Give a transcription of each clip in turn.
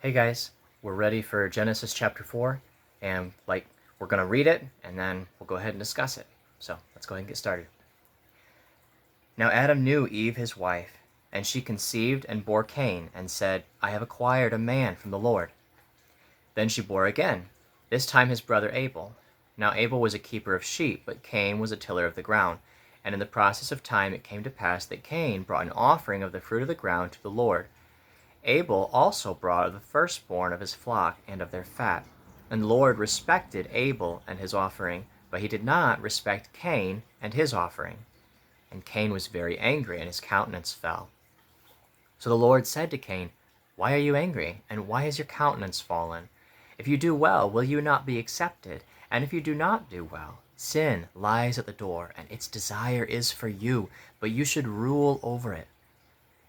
Hey guys, we're ready for Genesis chapter 4, and we're going to read it and then we'll go ahead and discuss it. So let's go ahead and get started. Now Adam knew Eve his wife, and she conceived and bore Cain, and said, I have acquired a man from the Lord. Then she bore again, this time his brother Abel. Now Abel was a keeper of sheep, but Cain was a tiller of the ground. And in the process of time it came to pass that Cain brought an offering of the fruit of the ground to the Lord. Abel also brought of the firstborn of his flock and of their fat. And the Lord respected Abel and his offering, but he did not respect Cain and his offering. And Cain was very angry, and his countenance fell. So the Lord said to Cain, Why are you angry, and why is your countenance fallen? If you do well, will you not be accepted? And if you do not do well, sin lies at the door, and its desire is for you, but you should rule over it.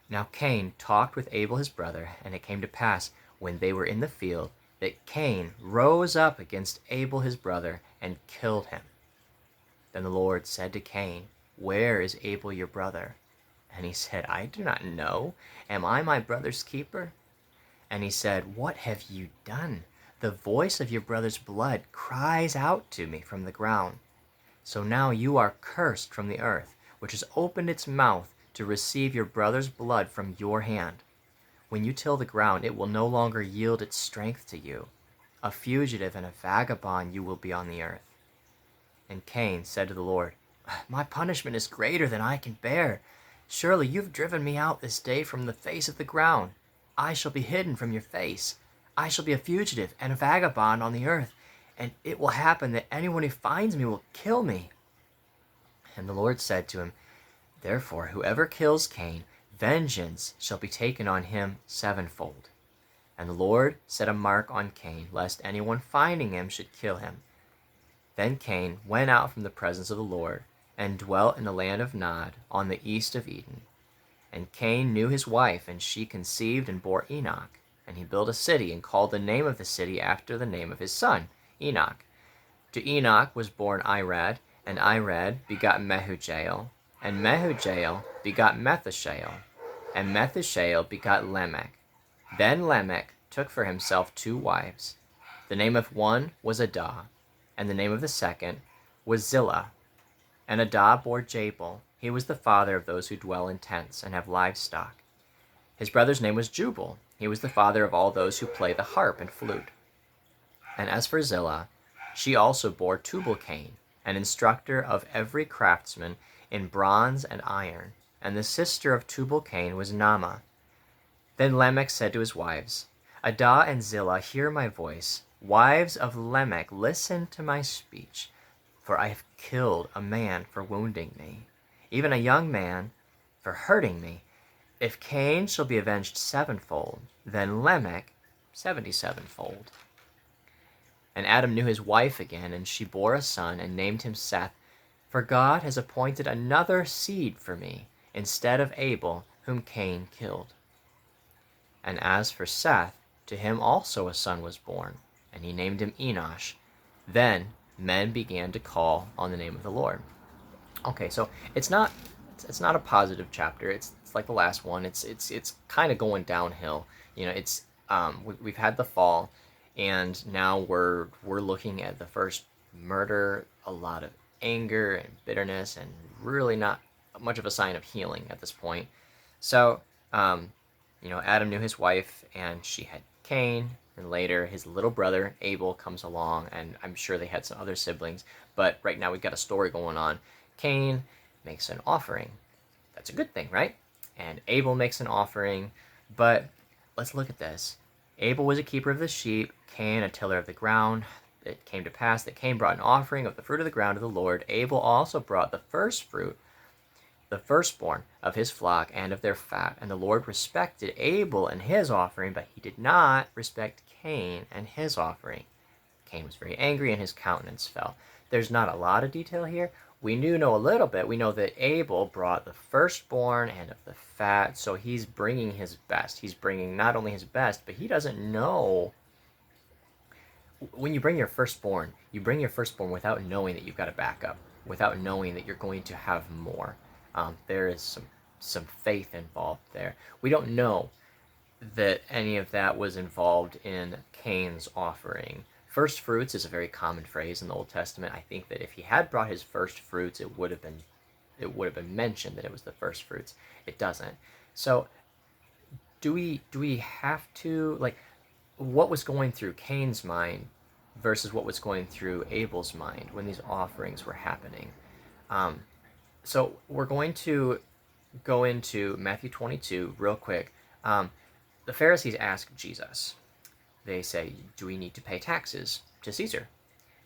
Now Cain talked with Abel his brother, and it came to pass, when they were in the field, that Cain rose up against Abel his brother, and killed him. Then the Lord said to Cain, Where is Abel your brother? And he said, I do not know. Am I my brother's keeper? And he said, What have you done? The voice of your brother's blood cries out to me from the ground. So now you are cursed from the earth, which has opened its mouth to receive your brother's blood from your hand. When you till the ground, it will no longer yield its strength to you. A fugitive and a vagabond you will be on the earth. And Cain said to the Lord, My punishment is greater than I can bear. Surely you've driven me out this day from the face of the ground. I shall be hidden from your face. I shall be a fugitive and a vagabond on the earth, and it will happen that anyone who finds me will kill me. And the Lord said to him, Therefore, whoever kills Cain, vengeance shall be taken on him sevenfold. And the Lord set a mark on Cain, lest anyone finding him should kill him. Then Cain went out from the presence of the Lord, and dwelt in the land of Nod, on the east of Eden. And Cain knew his wife, and she conceived and bore Enoch. And he built a city, and called the name of the city after the name of his son, Enoch. To Enoch was born Irad, and Irad begot Mehujael, and Mehujael begot Methushael, and Methushael begot Lamech. Then Lamech took for himself 2 wives. The name of one was Adah, and the name of the second was Zillah. And Adah bore Jabal. He was the father of those who dwell in tents and have livestock. His brother's name was Jubal. He was the father of all those who play the harp and flute. And as for Zillah, she also bore Tubal-Cain, an instructor of every craftsman in bronze and iron, and the sister of Tubal-Cain was Naamah. Then Lamech said to his wives, Adah and Zillah, hear my voice. Wives of Lamech, listen to my speech. For I have killed a man for wounding me, even a young man for hurting me. If Cain shall be avenged sevenfold, then Lamech 77-fold. And Adam knew his wife again, and she bore a son, and named him Seth. For God has appointed another seed for me, instead of Abel, whom Cain killed. And as for Seth, to him also a son was born, and he named him Enosh. Then men began to call on the name of the Lord. Okay, so it's not a positive chapter. It's like the last one. It's kind of going downhill. It's we've had the fall, and now we're looking at the first murder, a lot of anger and bitterness, and really not much of a sign of healing at this point. So, Adam knew his wife, and she had Cain, and later his little brother Abel comes along, and I'm sure they had some other siblings, but right now we've got a story going on. Cain makes an offering. That's a good thing, right? And Abel makes an offering, but let's look at this. Abel was a keeper of the sheep, Cain a tiller of the ground. It came to pass that Cain brought an offering of the fruit of the ground to the Lord. Abel also brought the first fruit, the firstborn of his flock and of their fat. And the Lord respected Abel and his offering, but he did not respect Cain and his offering. Cain was very angry, and his countenance fell. There's not a lot of detail here. We do know a little bit. We know that Abel brought the firstborn and of the fat, so he's bringing his best. He's bringing not only his best, but he doesn't know. When you bring your firstborn without knowing that you've got a backup, without knowing that you're going to have more. There is some faith involved there. We don't know that any of that was involved in Cain's offering. First fruits is a very common phrase in the Old Testament. I think that if he had brought his first fruits, it would have been mentioned that it was the first fruits. It doesn't. So do we have to, like, what was going through Cain's mind versus what was going through Abel's mind when these offerings were happening? Um, so we're going to go into Matthew 22 real quick. The Pharisees ask Jesus. They say, "Do we need to pay taxes to Caesar?"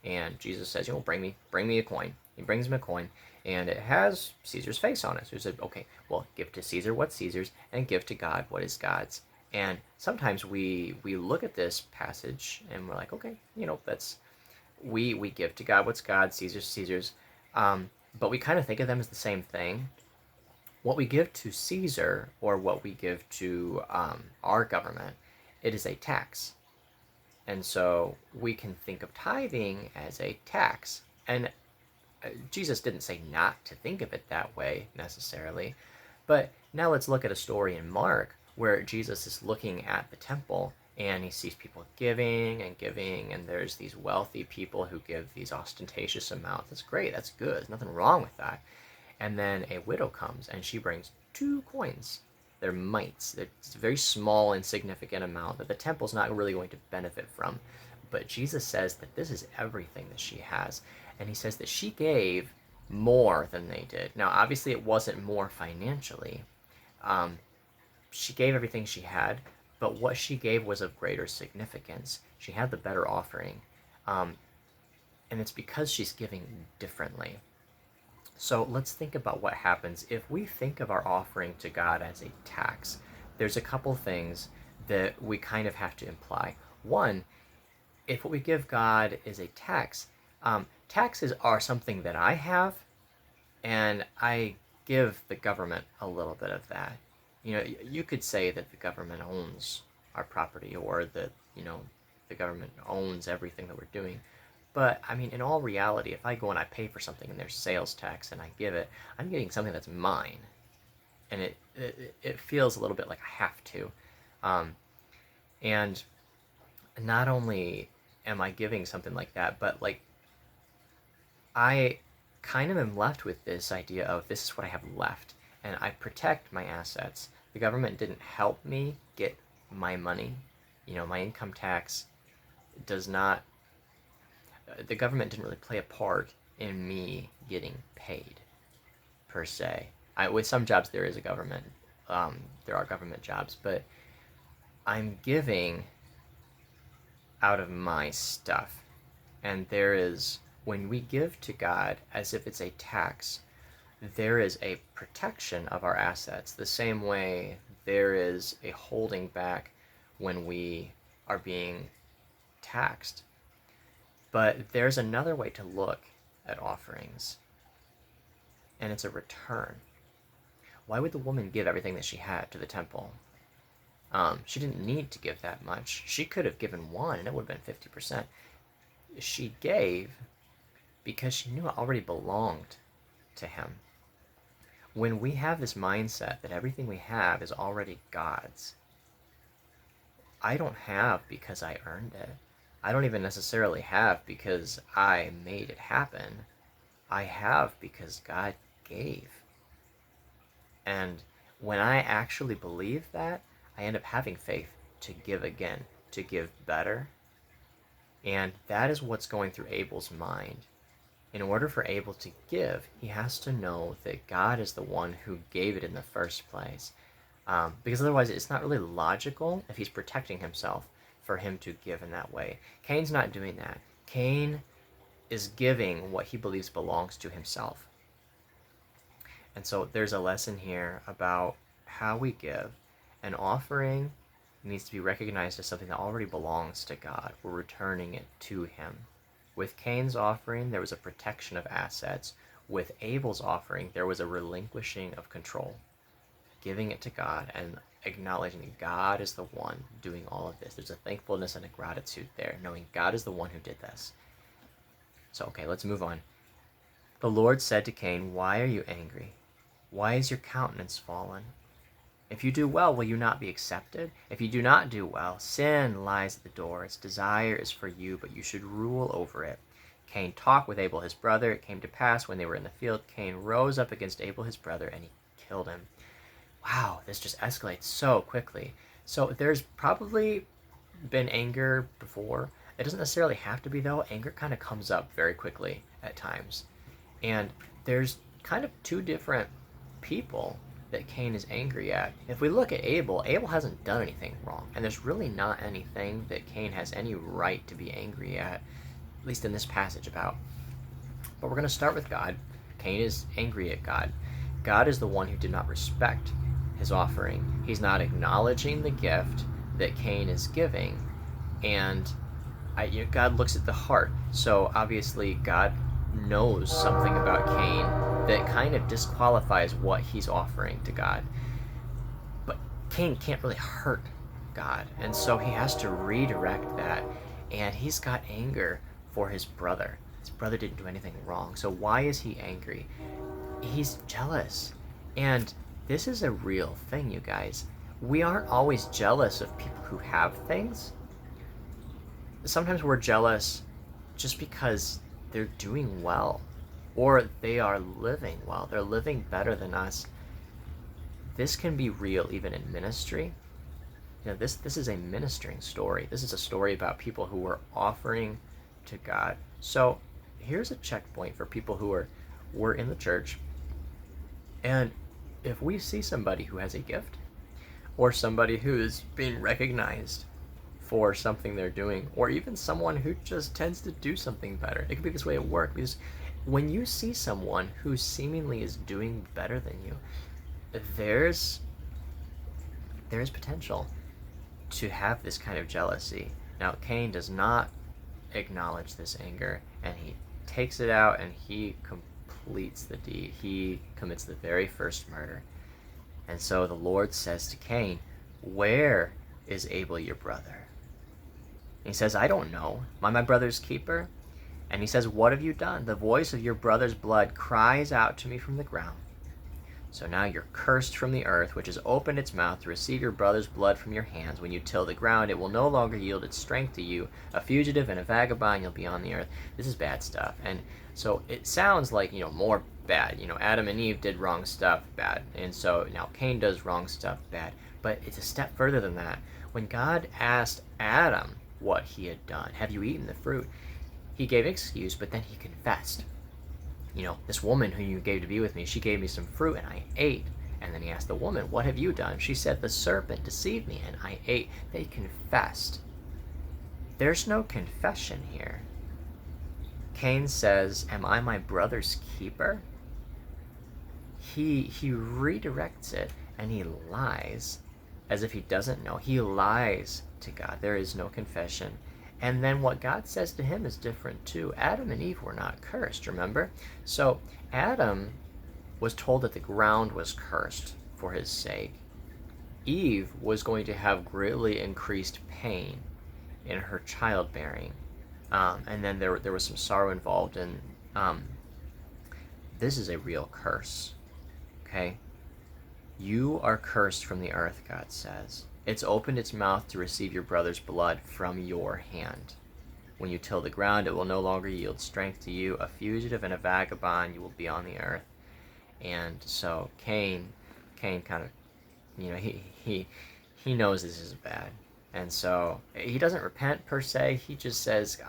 And Jesus says, bring me a coin. He brings him a coin, and it has Caesar's face on it. So he said, okay, well, give to Caesar what's Caesar's, and give to God what is God's. And sometimes we look at this passage and we're like, okay, that's we give to God what's God, Caesar's. But we kind of think of them as the same thing. What we give to Caesar, or what we give to our government, it is a tax. And so we can think of tithing as a tax. And Jesus didn't say not to think of it that way necessarily. But now let's look at a story in Mark where Jesus is looking at the temple and he sees people giving and giving, and there's these wealthy people who give these ostentatious amounts. That's great, that's good, there's nothing wrong with that. And then a widow comes and she brings 2 coins. They're mites. It's a very small, insignificant amount that the temple's not really going to benefit from. But Jesus says that this is everything that she has. And he says that she gave more than they did. Now, obviously, it wasn't more financially. She gave everything she had, but what she gave was of greater significance. She had the better offering. And it's because she's giving differently. So let's think about what happens if we think of our offering to God as a tax. There's a couple things that we kind of have to imply. One, if what we give God is a tax, taxes are something that I have, and I give the government a little bit of that. You could say that the government owns our property, or that, the government owns everything that we're doing. But I mean, in all reality, if I go and I pay for something and there's sales tax and I give it, I'm getting something that's mine, and it feels a little bit like I have to. And not only am I giving something like that, but like I kind of am left with this idea of this is what I have left, and I protect my assets. The government didn't help me get my money. My income tax does not the government didn't really play a part in me getting paid, per se. With some jobs, there is a government. There are government jobs, but I'm giving out of my stuff. And when we give to God as if it's a tax, there is a protection of our assets, the same way there is a holding back when we are being taxed. But there's another way to look at offerings, and it's a return. Why would the woman give everything that she had to the temple? She didn't need to give that much. She could have given 1, and it would have been 50%. She gave because she knew it already belonged to him. When we have this mindset that everything we have is already God's, I don't have because I earned it. I don't even necessarily have because I made it happen. I have because God gave. And when I actually believe that, I end up having faith to give again, to give better. And that is what's going through Abel's mind. In order for Abel to give, he has to know that God is the one who gave it in the first place. Because otherwise it's not really logical, if he's protecting himself, for him to give in that way. Cain's not doing that. Cain is giving what he believes belongs to himself. And so there's a lesson here about how we give. An offering needs to be recognized as something that already belongs to God. We're returning it to him. With Cain's offering, there was a protection of assets. With Abel's offering, there was a relinquishing of control. Giving it to God and acknowledging that God is the one doing all of this. There's a thankfulness and a gratitude there, knowing God is the one who did this. So, okay, let's move on. The Lord said to Cain, "Why are you angry? Why is your countenance fallen?" If you do well, will you not be accepted? If you do not do well, sin lies at the door. Its desire is for you, but you should rule over it. Cain talked with Abel his brother. It came to pass when they were in the field, Cain rose up against Abel his brother, and he killed him. Wow, this just escalates so quickly. So there's probably been anger before. It doesn't necessarily have to be, though. Anger kind of comes up very quickly at times. And there's kind of two different people that Cain is angry at. If we look at Abel, Abel hasn't done anything wrong. And there's really not anything that Cain has any right to be angry at least in this passage about. But we're going to start with God. Cain is angry at God. God is the one who did not respect his offering. He's not acknowledging the gift that Cain is giving. And God looks at the heart. So obviously God knows something about Cain that kind of disqualifies what he's offering to God. But Cain can't really hurt God. And so he has to redirect that. And he's got anger for his brother. His brother didn't do anything wrong. So why is he angry? He's jealous. And this is a real thing, you guys. We aren't always jealous of people who have things. Sometimes we're jealous just because they're doing well, or they are living well. They're living better than us. This can be real even in ministry. This is a ministering story. This is a story about people who were offering to God. So here's a checkpoint for people who were in the church. And if we see somebody who has a gift, or somebody who is being recognized for something they're doing, or even someone who just tends to do something better. It could be this way at work, because when you see someone who seemingly is doing better than you, there's potential to have this kind of jealousy. Now, Cain does not acknowledge this anger, and he takes it out and he completes the deed. He commits the very first murder. And so the Lord says to Cain, "Where is Abel your brother?" And he says, "I don't know. Am I my brother's keeper?" And he says, "What have you done? The voice of your brother's blood cries out to me from the ground. So now you're cursed from the earth, which has opened its mouth to receive your brother's blood from your hands. When you till the ground, it will no longer yield its strength to you. A fugitive and a vagabond, you'll be on the earth." This is bad stuff. And so it sounds like, more bad. Adam and Eve did wrong stuff, bad. And so now Cain does wrong stuff, bad. But it's a step further than that. When God asked Adam what he had done, "Have you eaten the fruit?" he gave an excuse, but then he confessed. "This woman who you gave to be with me, she gave me some fruit and I ate." And then he asked the woman, "What have you done?" She said, "The serpent deceived me and I ate." They confessed. There's no confession here. Cain says, "Am I my brother's keeper?" He redirects it, and he lies as if he doesn't know. He lies to God. There is no confession. And then what God says to him is different too. Adam and Eve were not cursed, remember? So Adam was told that the ground was cursed for his sake. Eve was going to have greatly increased pain in her childbearing. And then there was some sorrow involved. And this is a real curse. Okay? You are cursed from the earth, God says. It's opened its mouth to receive your brother's blood from your hand. When you till the ground, it will no longer yield strength to you. A fugitive and a vagabond, you will be on the earth. And so Cain kind of, he knows this is bad. And so he doesn't repent per se. He just says,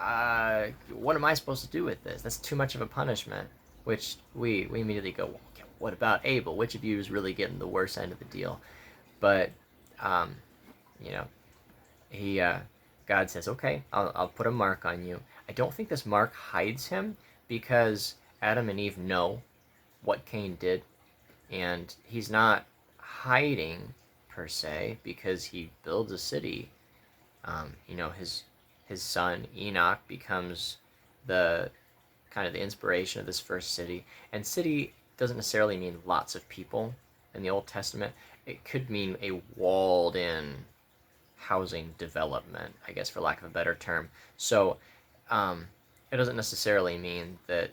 what am I supposed to do with this? That's too much of a punishment. Which we immediately go, well, okay, what about Abel? Which of you is really getting the worst end of the deal? But God says, "Okay, I'll put a mark on you." I don't think this mark hides him, because Adam and Eve know what Cain did, and he's not hiding per se, because he builds a city. His son Enoch becomes the kind of the inspiration of this first city. And city doesn't necessarily mean lots of people in the Old Testament. It could mean a walled in housing development, I guess, for lack of a better term. So it doesn't necessarily mean that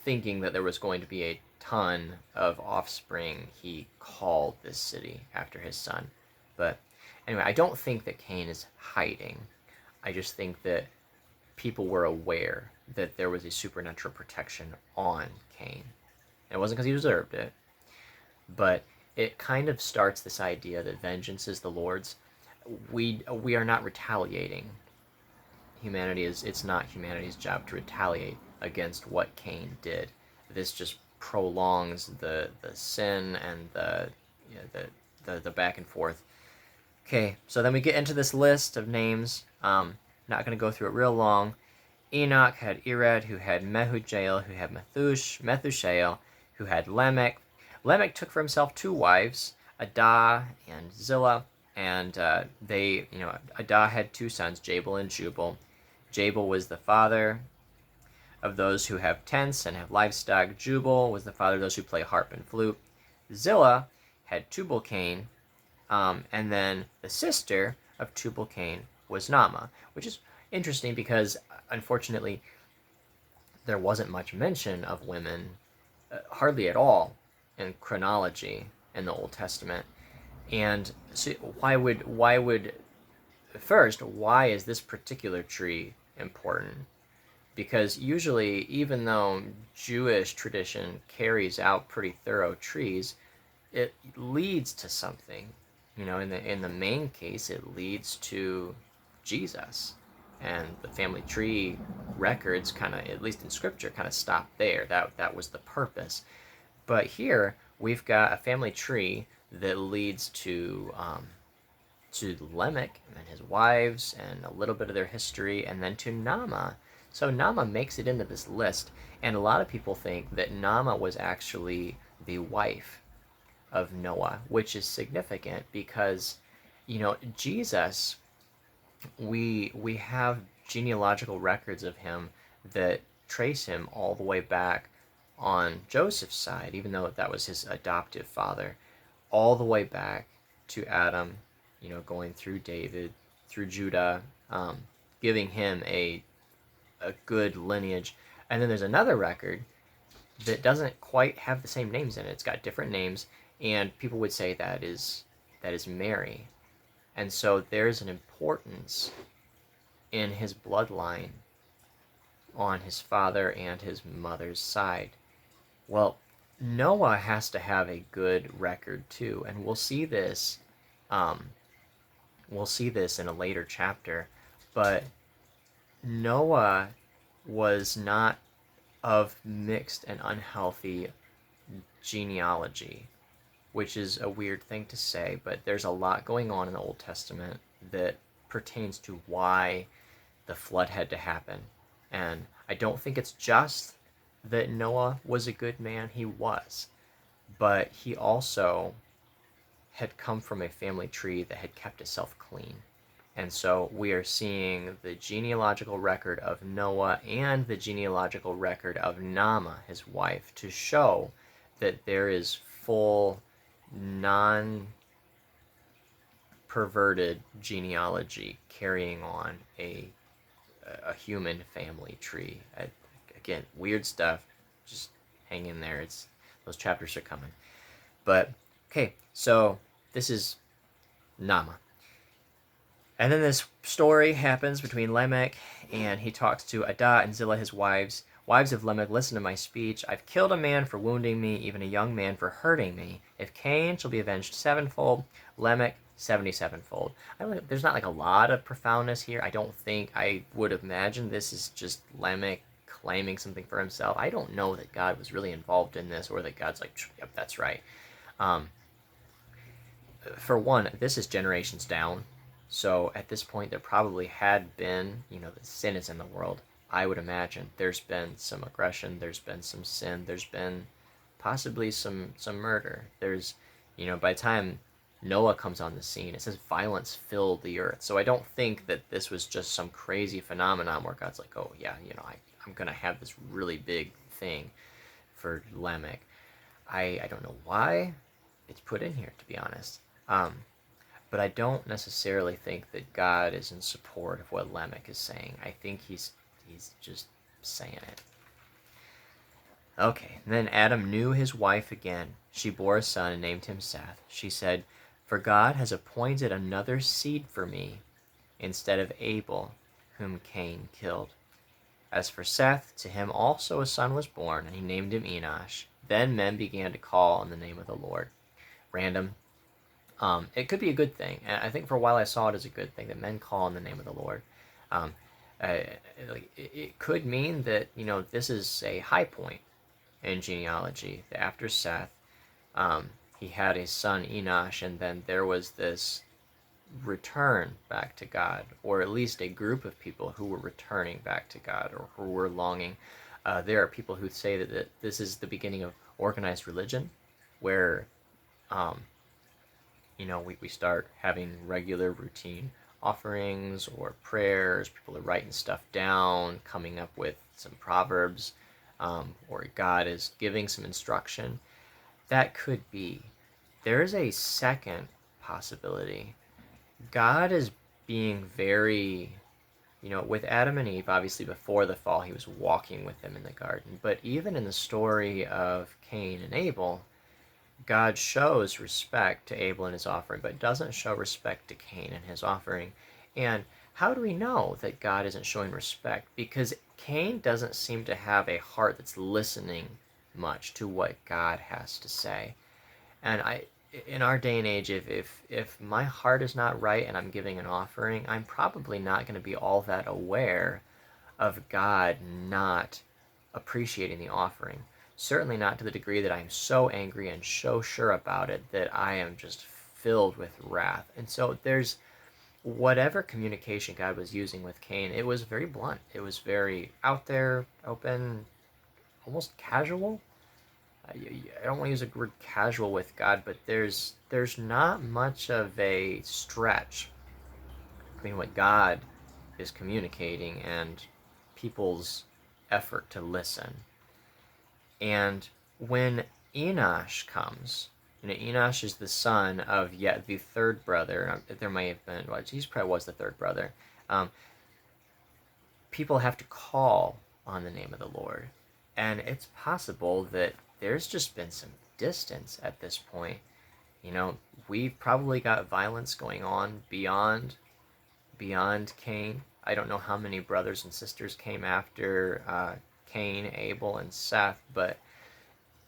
thinking that there was going to be a ton of offspring, he called this city after his son. But anyway, I don't think that Cain is hiding. I just think that people were aware that there was a supernatural protection on Cain. And it wasn't because he deserved it, but it kind of starts this idea that vengeance is the Lord's. We are not retaliating. It's not humanity's job to retaliate against what Cain did. This just prolongs the sin and the back and forth. Okay, so then we get into this list of names. Not going to go through it real long. Enoch had Irad, who had Mehujael, who had Methushael, who had Lamech. Lamech took for himself 2 wives, Adah and Zillah, and Adah had 2 sons, Jabal and Jubal. Jabal was the father of those who have tents and have livestock. Jubal was the father of those who play harp and flute. Zillah had Tubal-Cain, and then the sister of Tubal-Cain was Naamah, which is interesting because, unfortunately, there wasn't much mention of women, hardly at all, in chronology in the Old Testament. And so why is this particular tree important? Because usually, even though Jewish tradition carries out pretty thorough trees, it leads to something. In the main case, it leads to Jesus. And the family tree records kind of, at least in scripture, kind of stop there. That was the purpose. But here we've got a family tree that leads to Lamech and his wives and a little bit of their history, and then to Naamah. So Naamah makes it into this list, and a lot of people think that Naamah was actually the wife of Noah, which is significant because, Jesus, we have genealogical records of him that trace him all the way back on Joseph's side, even though that was his adoptive father, all the way back to Adam, going through David, through Judah, giving him a good lineage. And then there's another record that doesn't quite have the same names in it. It's got different names, and people would say that is Mary. And so there's an importance in his bloodline on his father and his mother's side. Well, Noah has to have a good record too, and we'll see this in a later chapter, but Noah was not of mixed and unhealthy genealogy, which is a weird thing to say, but there's a lot going on in the Old Testament that pertains to why the flood had to happen. And I don't think it's just that Noah was a good man. He was. But he also had come from a family tree that had kept itself clean. And so we are seeing the genealogical record of Noah and the genealogical record of Naamah, his wife, to show that there is full, non-perverted genealogy carrying on a human family tree. Again, weird stuff. Just hang in there. Those chapters are coming. But okay, so this is Naamah. And then this story happens between Lamech, and he talks to Adah and Zillah, his wives. Wives of Lamech, listen to my speech. I've killed a man for wounding me, even a young man for hurting me. If Cain shall be avenged 7-fold, Lamech 77-fold. There's not like a lot of profoundness here. I would imagine this is just Lamech claiming something for himself. I don't know that God was really involved in this, or that God's like, yep, that's right. For one, this is generations down. So at this point, there probably had been, the sin is in the world. I would imagine there's been some aggression, there's been some sin, there's been possibly some murder. There's, by the time Noah comes on the scene, it says violence filled the earth. So I don't think that this was just some crazy phenomenon where God's like, oh yeah, I'm going to have this really big thing for Lamech. I don't know why it's put in here, to be honest. But I don't necessarily think that God is in support of what Lamech is saying. I think he's just saying it. Okay, then Adam knew his wife again. She bore a son and named him Seth. She said, "For God has appointed another seed for me instead of Abel, whom Cain killed." As for Seth, to him also a son was born, and he named him Enosh. Then men began to call on the name of the Lord. Random. It could be a good thing, and I think for a while I saw it as a good thing that men call on the name of the Lord. Um, it could mean that this is a high point in genealogy. After Seth, he had a son Enosh, and then there was this return back to God, or at least a group of people who were returning back to God, or who were longing. There are people who say that this is the beginning of organized religion, where um, we start having regular routine offerings or prayers. People are writing stuff down, coming up with some proverbs, or God is giving some instruction. That could be. There is a second possibility. God is being very, with Adam and Eve, obviously before the fall, he was walking with them in the garden. But even in the story of Cain and Abel, God shows respect to Abel and his offering, but doesn't show respect to Cain and his offering. And how do we know that God isn't showing respect? Because Cain doesn't seem to have a heart that's listening much to what God has to say. And in our day and age, if my heart is not right and I'm giving an offering, I'm probably not going to be all that aware of God not appreciating the offering. Certainly not to the degree that I'm so angry and so sure about it that I am just filled with wrath. And so there's whatever communication God was using with Cain, it was very blunt. It was very out there, open, almost casual. I don't want to use a word casual with God, but there's not much of a stretch between what God is communicating and people's effort to listen. And when Enosh comes, Enosh is the son of yet the third brother. There may have been, well, he probably was the third brother. Um, People have to call on the name of the Lord. And it's possible that there's just been some distance at this point. We've probably got violence going on beyond Cain. I don't know how many brothers and sisters came after Cain, Abel, and Seth, but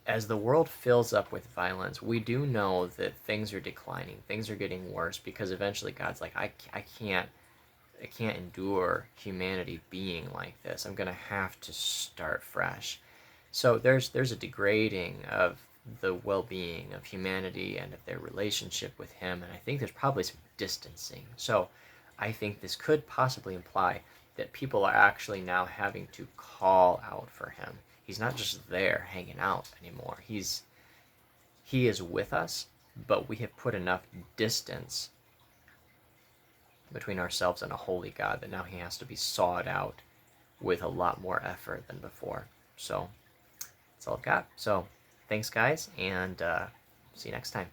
as the world fills up with violence, we do know that things are declining. Things are getting worse because eventually God's like, I can't endure humanity being like this. I'm going to have to start fresh. So there's a degrading of the well-being of humanity and of their relationship with him, and I think there's probably some distancing. So I think this could possibly imply that people are actually now having to call out for him. He's not just there hanging out anymore. He is with us, but we have put enough distance between ourselves and a holy God that now he has to be sought out with a lot more effort than before. So that's all I've got. So thanks, guys, and see you next time.